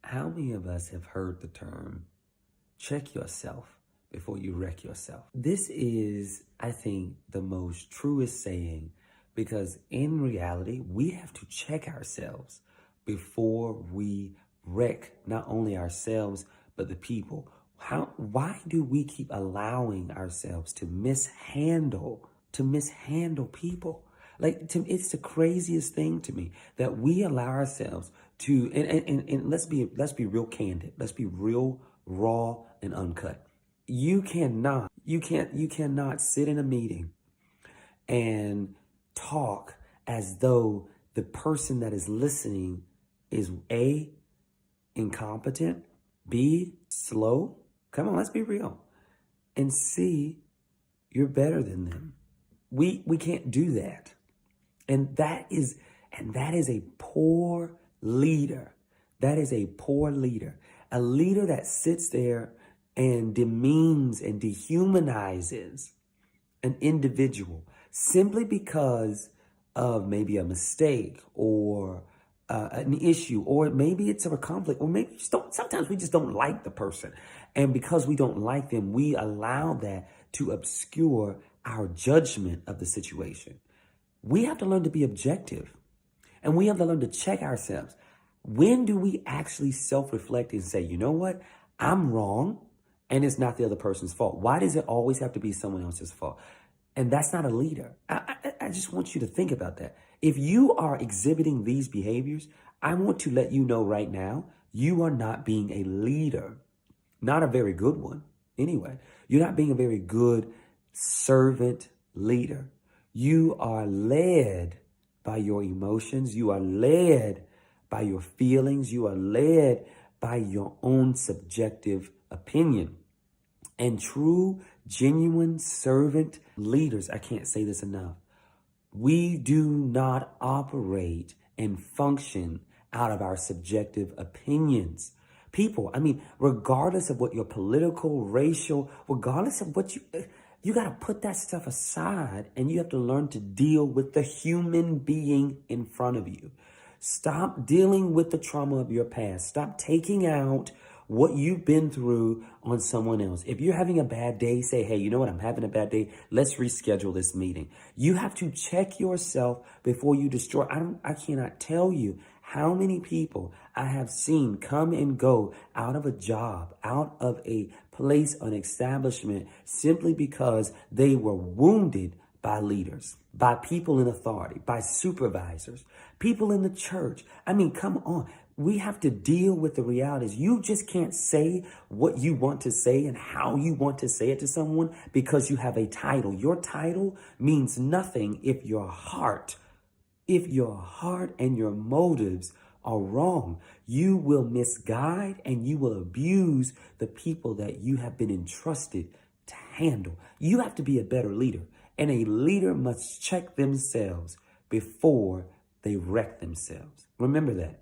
How many of us have heard the term, check yourself before you wreck yourself? This is, I think, the most truest saying, because in reality, we have to check ourselves before we wreck not only ourselves, but the people. Why do we keep allowing ourselves to mishandle people? It's the craziest thing to me that we allow ourselves to, and let's be real candid. Let's be real raw and uncut. You cannot sit in a meeting and talk as though the person that is listening is A, incompetent, B, slow. Come on, let's be real. And C, you're better than them. We can't do that. And that is a poor leader. That is a poor leader. A leader that sits there and demeans and dehumanizes an individual simply because of maybe a mistake or an issue, or maybe it's a conflict, or maybe sometimes we just don't like the person. And because we don't like them, we allow that to obscure our judgment of the situation. We have to learn to be objective, and we have to learn to check ourselves. When do we actually self-reflect and say, you know what, I'm wrong, and it's not the other person's fault? Why does it always have to be someone else's fault? And that's not a leader. I just want you to think about that. If you are exhibiting these behaviors, I want to let you know right now, you are not being a leader, not a very good one. Anyway, you're not being a very good servant leader. You are led by your emotions. You are led by your feelings. You are led by your own subjective opinion. And true, genuine servant leaders, I can't say this enough, we do not operate and function out of our subjective opinions. People, regardless of what your political, racial, regardless of what you got to put that stuff aside, and you have to learn to deal with the human being in front of you. Stop dealing with the trauma of your past. Stop taking out what you've been through on someone else. If you're having a bad day, say, hey, you know what? I'm having a bad day. Let's reschedule this meeting. You have to check yourself before you destroy. I cannot tell you how many people I have seen come and go out of a job, out of a place, an establishment, simply because they were wounded by leaders, by people in authority, by supervisors, people in the church. Come on. We have to deal with the realities. You just can't say what you want to say and how you want to say it to someone because you have a title. Your title means nothing if your heart and your motives are wrong. You will misguide and you will abuse the people that you have been entrusted to handle. You have to be a better leader, and a leader must check themselves before they wreck themselves. Remember that.